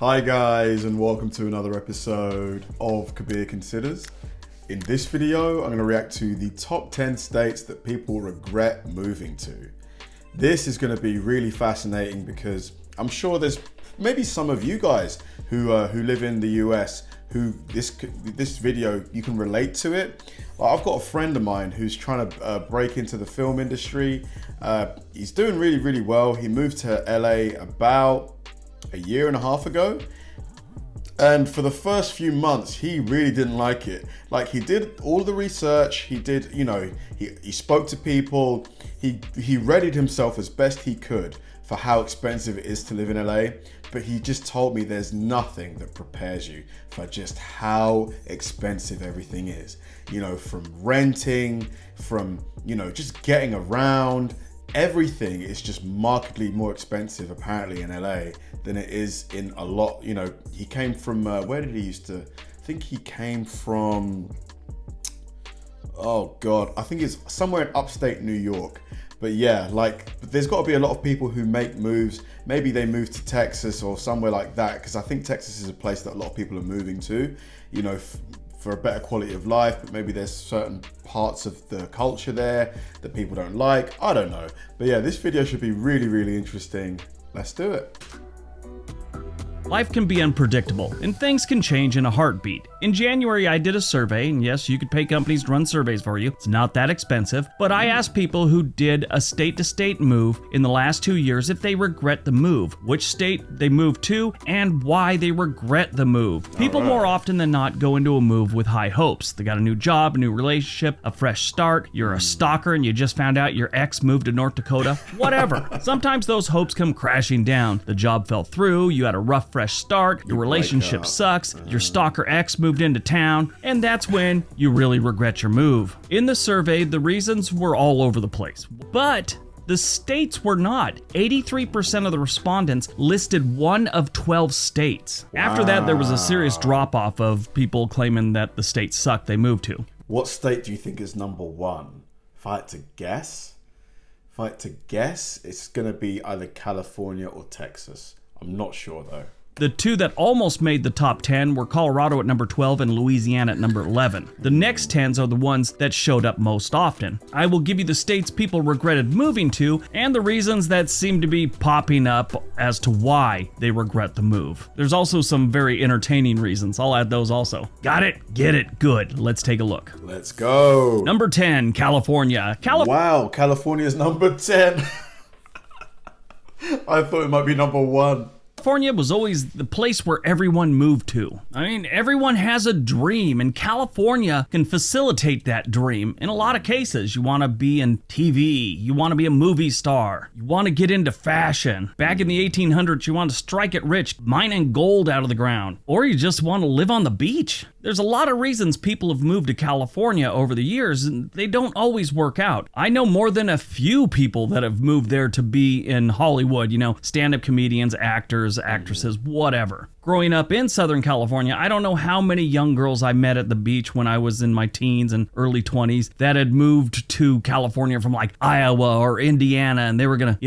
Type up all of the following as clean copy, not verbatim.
Hi guys, and welcome to another episode of Kabir Considers. In this video, I'm going to react to the top 10 states that people regret moving to. This is going to be really fascinating because I'm sure there's maybe some of you guys who live in the US who this video, you can relate to it. I've got a friend of mine who's trying to break into the film industry. He's doing really well. He moved to LA about a year and a half ago, and for the first few months he really didn't like it. Like, he did all the research, he did, he spoke to people, he readied himself as best he could for how expensive it is to live in LA, but he just told me there's nothing that prepares you for just how expensive everything is. From renting, from just getting around, everything is just markedly more expensive apparently in LA than it is in a lot. He came from where did he used to? I think he came from, oh god, I think it's somewhere in upstate New York. But yeah, there's got to be a lot of people who make moves. Maybe they move to Texas or somewhere like that, because I think Texas is a place that a lot of people are moving to, for a better quality of life, but maybe there's certain parts of the culture there that people don't like. I don't know. But yeah, this video should be really interesting. Let's do it. Life can be unpredictable, and things can change in a heartbeat. In January, I did a survey, and yes, you could pay companies to run surveys for you. It's not that expensive, but I asked people who did a state-to-state move in the last 2 years if they regret the move, which state they moved to, and why they regret the move. People more often than not go into a move with high hopes. They got a new job, a new relationship, a fresh start, you're a stalker and you just found out your ex moved to North Dakota, whatever. Sometimes those hopes come crashing down. The job fell through, you had a rough fresh start, your relationship sucks, your stalker ex moved into town, and that's when you really regret your move. In the survey, the reasons were all over the place, but the states were not. 83% of the respondents listed one of 12 states. Wow. After that, there was a serious drop-off of people claiming that the states suck they moved to. What state do you think is number one? If I had to guess, it's gonna be either California or Texas. I'm not sure though. The two that almost made the top 10 were Colorado at number 12 and Louisiana at number 11. The next 10s are the ones that showed up most often. I will give you the states people regretted moving to and the reasons that seem to be popping up as to why they regret the move. There's also some very entertaining reasons. I'll add those also. Got it? Get it? Good. Let's take a look. Let's go. Number 10, California. Wow, California's number 10. I thought it might be number 1. California was always the place where everyone moved to. I mean, everyone has a dream, and California can facilitate that dream. In a lot of cases, you want to be in TV, you want to be a movie star, you want to get into fashion. Back in the 1800s, you want to strike it rich, mining gold out of the ground, or you just want to live on the beach. There's a lot of reasons people have moved to California over the years, and they don't always work out. I know more than a few people that have moved there to be in Hollywood, stand-up comedians, actors, actresses, whatever. Growing up in Southern California, I don't know how many young girls I met at the beach when I was in my teens and early 20s that had moved to California from like Iowa or Indiana, and they were gonna,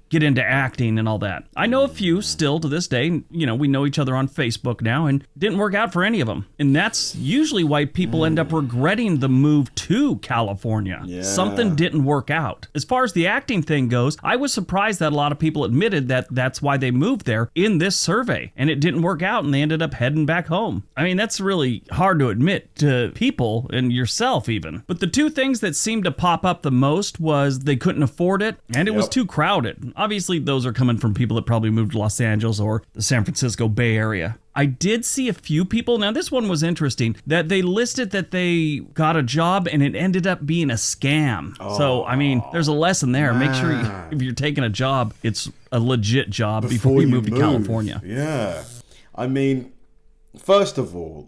get into acting and all that. I know a few still to this day. We know each other on Facebook now, and didn't work out for any of them. And that's usually why people end up regretting the move to California. Yeah. Something didn't work out. As far as the acting thing goes, I was surprised that a lot of people admitted that that's why they moved there in this survey, and it didn't work out and they ended up heading back home. I mean, that's really hard to admit to people and yourself even. But the two things that seemed to pop up the most was they couldn't afford it and it was too crowded. Obviously, those are coming from people that probably moved to Los Angeles or the San Francisco Bay Area. I did see a few people, now this one was interesting, that they listed that they got a job and it ended up being a scam. So, I mean, there's a lesson there. Make sure if you're taking a job, it's a legit job before you move to California. Yeah. I mean, first of all,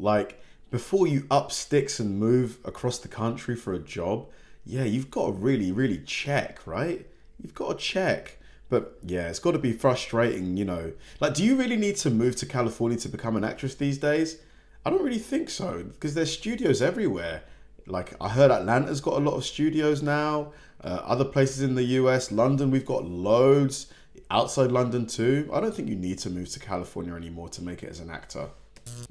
before you up sticks and move across the country for a job, you've got to really check, right? You've got to check. But yeah, it's got to be frustrating, do you really need to move to California to become an actress these days? I don't really think so, because there's studios everywhere. I heard Atlanta's got a lot of studios now. Other places in the US, London, we've got loads. outside London too. I don't think you need to move to California anymore to make it as an actor.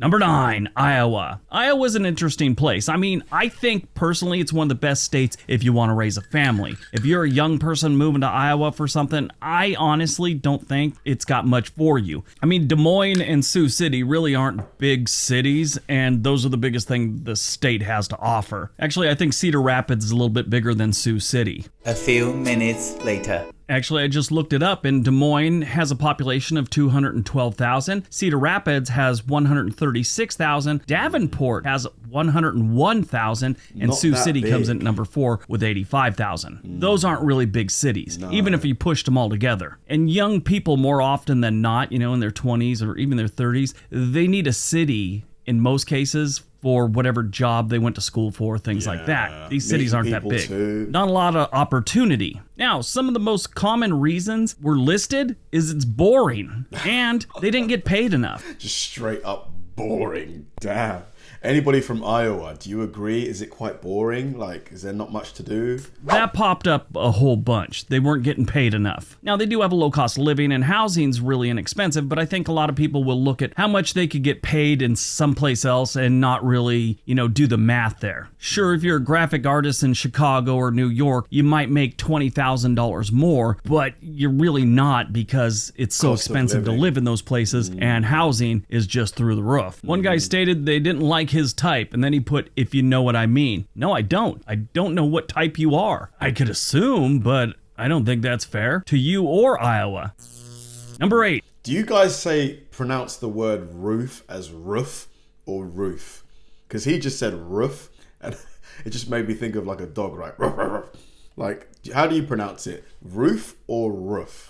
Number 9, Iowa. Iowa's an interesting place. I mean, I think personally it's one of the best states if you want to raise a family. If you're a young person moving to Iowa for something, I honestly don't think it's got much for you. I mean, Des Moines and Sioux City really aren't big cities, and those are the biggest thing the state has to offer. Actually, I think Cedar Rapids is a little bit bigger than Sioux City. A few minutes later. Actually, I just looked it up, and Des Moines has a population of 212,000. Cedar Rapids has 136,000. Davenport has 101,000. And Not Sioux that City big. comes in at number 4 with 85,000. Those aren't really big cities, even if you pushed them all together. And young people, more often than not, in their 20s or even their 30s, they need a city in most cases for whatever job they went to school for, things like that. These cities aren't that big. Not a lot of opportunity. Now, some of the most common reasons were listed is it's boring and they didn't get paid enough. Just straight up boring. Damn. Anybody from Iowa, do you agree? Is it quite boring? Like, is there not much to do? That popped up a whole bunch. They weren't getting paid enough. Now, they do have a low cost of living and housing's really inexpensive, but I think a lot of people will look at how much they could get paid in someplace else and not really, do the math there. Sure, if you're a graphic artist in Chicago or New York, you might make $20,000 more, but you're really not because it's so Cost of expensive to living. live in those places and housing is just through the roof. One guy stated they didn't like his type, and then he put, "If you know what I mean." No, I don't. I don't know what type you are. I could assume, but I don't think that's fair to you or Iowa. Number 8. Do you guys pronounce the word roof as roof or roof? Because he just said roof, and it just made me think of like a dog, right? Ruff, ruff, ruff. Like, how do you pronounce it? Roof or roof?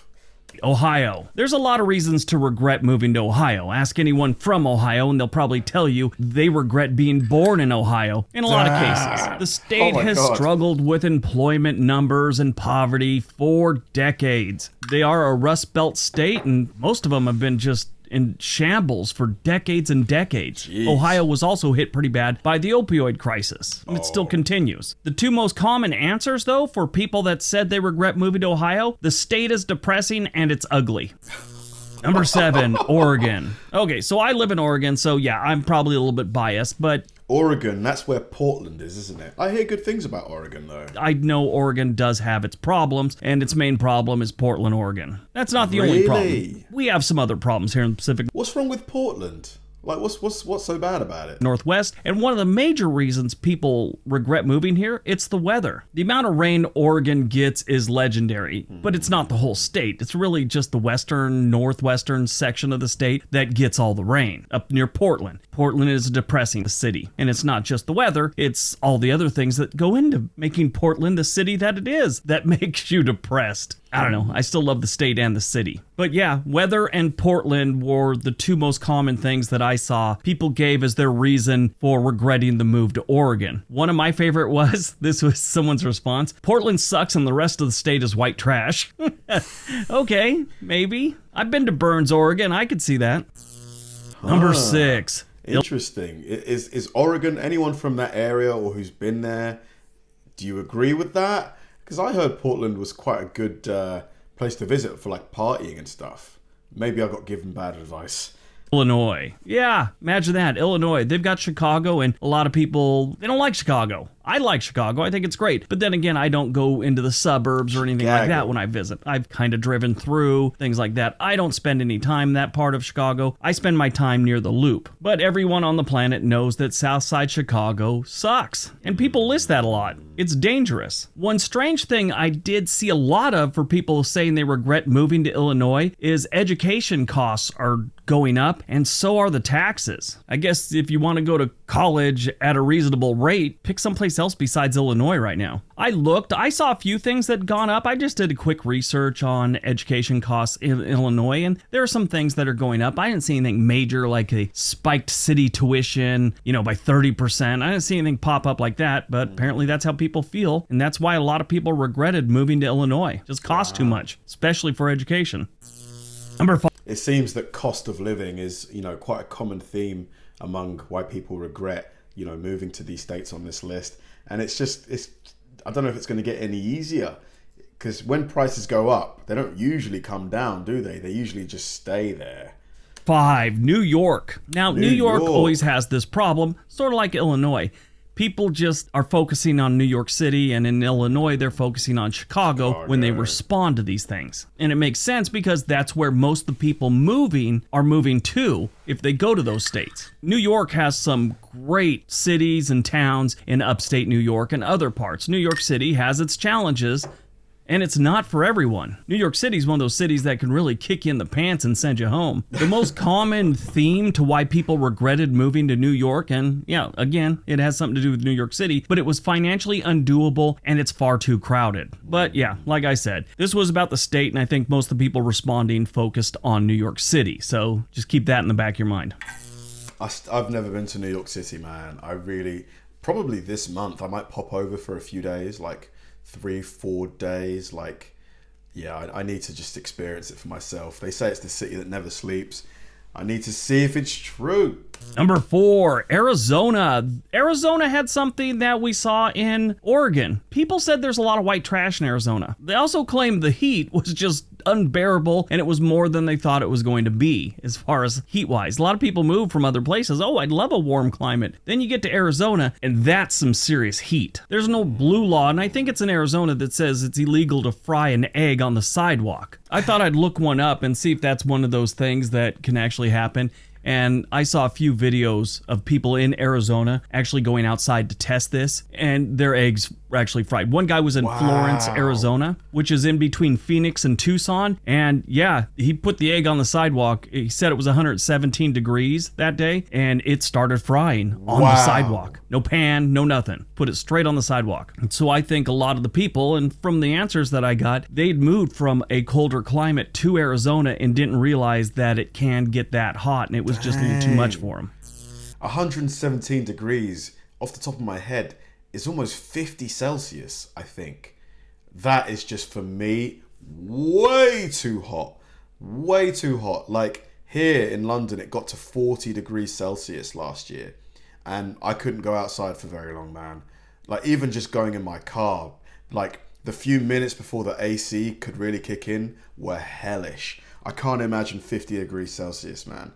Ohio. There's a lot of reasons to regret moving to Ohio. Ask anyone from Ohio and they'll probably tell you they regret being born in Ohio. In a lot of cases, the state has struggled with employment numbers and poverty for decades. They are a Rust Belt state and most of them have been just in shambles for decades and decades. Jeez. Ohio was also hit pretty bad by the opioid crisis. It still continues. The 2 most common answers, though, for people that said they regret moving to Ohio, the state is depressing and it's ugly. Number 7, Oregon. Okay, so I live in Oregon, so yeah, I'm probably a little bit biased, but Oregon, that's where Portland is, isn't it? I hear good things about Oregon, though. I know Oregon does have its problems, and its main problem is Portland, Oregon. That's not the only problem. We have some other problems here in the Pacific What's wrong with Portland? Like, what's so bad about it? Northwest, and one of the major reasons people regret moving here, it's the weather. The amount of rain Oregon gets is legendary, but it's not the whole state. It's really just the western, northwestern section of the state that gets all the rain, up near Portland. Portland is a depressing city, and it's not just the weather, it's all the other things that go into making Portland the city that it is that makes you depressed. I don't know. I still love the state and the city. But yeah, weather and Portland were the 2 most common things that I saw people gave as their reason for regretting the move to Oregon. One of my favorite was, this was someone's response, "Portland sucks and the rest of the state is white trash." Okay, maybe. I've been to Burns, Oregon. I could see that. Number 6. Interesting. Is Oregon, anyone from that area or who's been there, do you agree with that? Because I heard Portland was quite a good place to visit for like partying and stuff. Maybe I got given bad advice. Illinois. Yeah, imagine that. Illinois. They've got Chicago, and a lot of people, they don't like Chicago. I like Chicago. I think it's great. But then again, I don't go into the suburbs or anything like that when I visit. I've kind of driven through, things like that. I don't spend any time in that part of Chicago. I spend my time near the Loop. But everyone on the planet knows that Southside Chicago sucks. And people list that a lot. It's dangerous. One strange thing I did see a lot of for people saying they regret moving to Illinois is education costs are going up, and so are the taxes. I guess if you want to go to college at a reasonable rate, pick someplace else besides Illinois right now. I saw a few things that had gone up. I just did a quick research on education costs in Illinois, and there are some things that are going up. I didn't see anything major like a spiked city tuition, by 30%. I didn't see anything pop up like that, but apparently that's how people feel, and that's why a lot of people regretted moving to Illinois. It just costs too much, especially for education. Number 5. It seems that cost of living is, quite a common theme among why people regret, moving to these states on this list. And I don't know if it's going to get any easier. Because when prices go up, they don't usually come down, do they? They usually just stay there. 5, New York. Now, New York always has this problem, sort of like Illinois. People just are focusing on New York City, and in Illinois, they're focusing on Chicago when they respond to these things. And it makes sense because that's where most of the people moving are moving to if they go to those states. New York has some great cities and towns in upstate New York and other parts. New York City has its challenges, and it's not for everyone. New York City is one of those cities that can really kick you in the pants and send you home. The most common theme to why people regretted moving to New York, and yeah, again, it has something to do with New York City, but it was financially undoable and it's far too crowded. But yeah, like I said, this was about the state, and I think most of the people responding focused on New York City. So just keep that in the back of your mind. I've never been to New York City, man. Probably this month, I might pop over for a few days, like 3-4 days. I need to just experience it for myself. They say it's the city that never sleeps. I need to see if it's true. Number 4, Arizona. Arizona had something that we saw in Oregon. People said there's a lot of white trash in Arizona. They also claimed the heat was just unbearable, and it was more than they thought it was going to be as far as heat-wise. A lot of people move from other places. Oh, I'd love a warm climate. Then you get to Arizona, and that's some serious heat. There's no blue law, and I think it's in Arizona that says it's illegal to fry an egg on the sidewalk. I thought I'd look one up and see if that's one of those things that can actually happen. And I saw a few videos of people in Arizona actually going outside to test this, and their eggs were actually fried. One guy was in Florence, Arizona, which is in between Phoenix and Tucson. And yeah, he put the egg on the sidewalk. He said it was 117 degrees that day, and it started frying on the sidewalk. No pan, no nothing. Put it straight on the sidewalk. And so I think a lot of the people, and from the answers that I got, they'd moved from a colder climate to Arizona and didn't realize that it can get that hot, and it was just a little too much for them. 117 degrees, off the top of my head, is almost 50 Celsius, I think. That is just, for me, way too hot. Way too hot. Like, here in London, it got to 40 degrees Celsius last year. And I couldn't go outside for very long, man. Like, even just going in my car, like, the few minutes before the AC could really kick in were hellish. I can't imagine 50 degrees Celsius, man.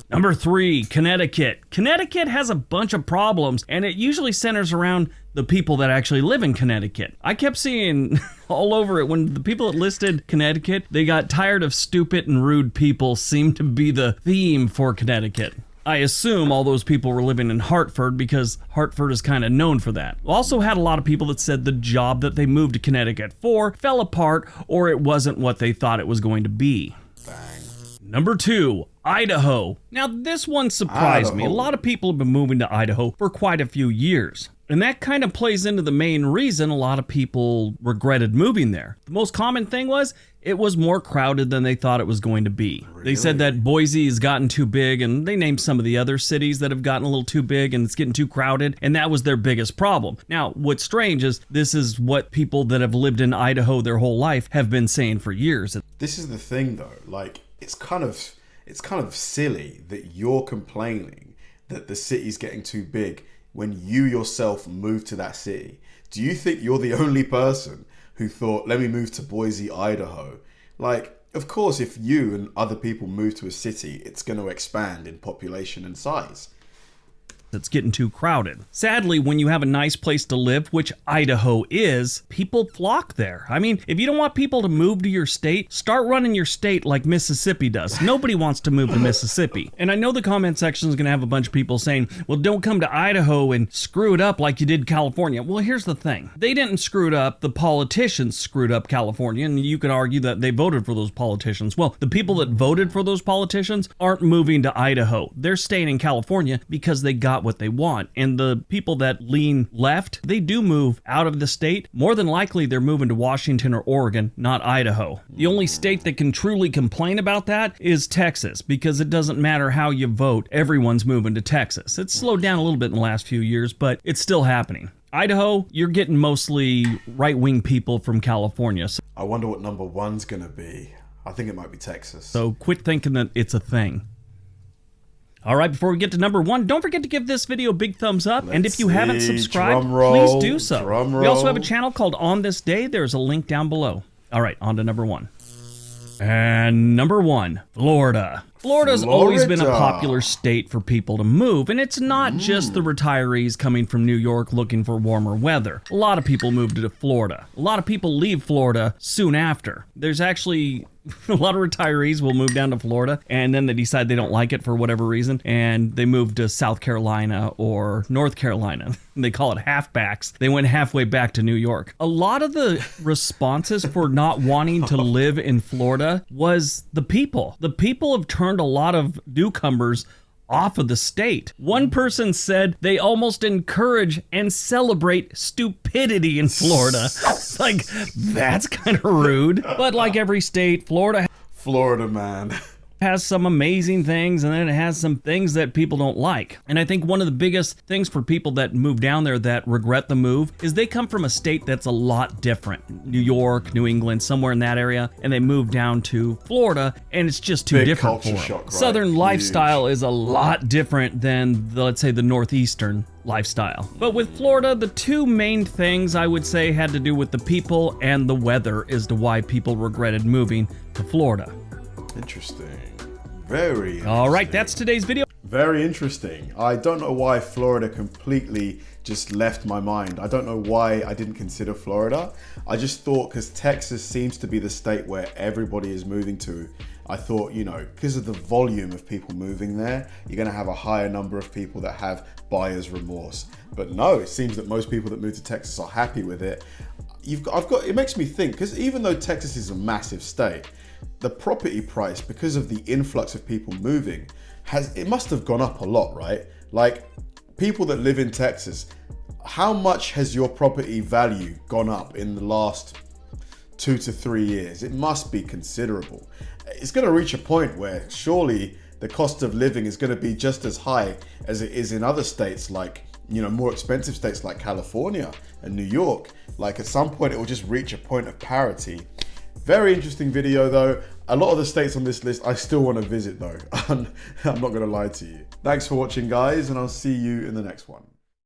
Number 3, Connecticut. Connecticut has a bunch of problems, and it usually centers around the people that actually live in Connecticut. I kept seeing all over it when the people that listed Connecticut, they got tired of stupid and rude people seemed to be the theme for Connecticut. I assume all those people were living in Hartford because Hartford is kind of known for that. Also had a lot of people that said the job that they moved to Connecticut for fell apart, or it wasn't what they thought it was going to be. Bang. Number 2, Idaho. Now this one surprised me. A lot of people have been moving to Idaho for quite a few years. And that kind of plays into the main reason a lot of people regretted moving there. The most common thing was it was more crowded than they thought it was going to be. Really? They said that Boise has gotten too big, and they named some of the other cities that have gotten a little too big and it's getting too crowded, and that was their biggest problem. Now, what's strange is this is what people that have lived in Idaho their whole life have been saying for years. This is the thing though, like it's kind of silly that you're complaining that the city's getting too big when you yourself moved to that city. Do you think you're the only person who thought, let me move to Boise, Idaho? Like, of course, if you and other people move to a city, it's going to expand in population and size. It's getting too crowded. Sadly, when you have a nice place to live, which Idaho is, people flock there. I mean, if you don't want people to move to your state, start running your state like Mississippi does. Nobody wants to move to Mississippi. And I know the comment section is going to have a bunch of people saying, well, don't come to Idaho and screw it up like you did California. Well, here's the thing. They didn't screw it up. The politicians screwed up California, and you could argue that they voted for those politicians. Well, the people that voted for those politicians aren't moving to Idaho. They're staying in California because they got what they want. And the people that lean left, they do move out of the state. More than likely, they're moving to Washington or Oregon, not Idaho. The only state that can truly complain about that is Texas, because it doesn't matter how you vote, everyone's moving to Texas. It's slowed down a little bit in the last few years, but it's still happening. Idaho, you're getting mostly right-wing people from California. I wonder what number 1's gonna be. I think it might be Texas. So quit thinking that it's a thing. All right, before we get to number 1, don't forget to give this video a big thumbs up. And if you Let's haven't see. subscribed, Drum roll, please do so. drum We also have a roll. channel called On This Day. There's a link down below. All right, on to number 1. And number 1, Florida. Florida's always been a Florida. popular state for people to move, and it's not just the retirees coming from New York looking for warmer weather. A lot of people move to Florida. A lot of people leave Florida soon after. There's actually a lot of retirees will move down to Florida, and then they decide they don't like it for whatever reason, and they move to South Carolina or North Carolina. They call it halfbacks. They went halfway back to New York. A lot of the responses for not wanting to live in Florida was the people. The people have turned a lot of newcomers off of the state. One person said they almost encourage and celebrate stupidity in Florida. Like, that's kind of rude. But like every state, Florida man. has some amazing things, and then it has some things that people don't like. And I think one of the biggest things for people that move down there that regret the move is they come from a state that's a lot different. New York, New England, somewhere in that area, and they move down to Florida, and it's just too Big different for culture them. shock, right? Southern Huge. lifestyle is a lot different than, let's say, the Northeastern lifestyle. But with Florida, the two main things I would say had to do with the people and the weather as to why people regretted moving to Florida. Interesting. Very interesting. All right, that's today's video. Very interesting. I don't know why Florida completely just left my mind. I don't know why I didn't consider Florida. I just thought because Texas seems to be the state where everybody is moving to, I thought, you know, because of the volume of people moving there, you're going to have a higher number of people that have buyer's remorse. But no, it seems that most people that move to Texas are happy with it. It makes me think, because even though Texas is a massive state, the property price, because of the influx of people moving, it must have gone up a lot, right? Like, people that live in Texas, how much has your property value gone up in the last 2 to 3 years? It must be considerable. It's going to reach a point where surely the cost of living is going to be just as high as it is in other states, like, you know, more expensive states like California and New York. Like, at some point it will just reach a point of parity. Very interesting video though. A lot of the states on this list I still want to visit though. I'm not going to lie to you. Thanks for watching, guys, and I'll see you in the next one.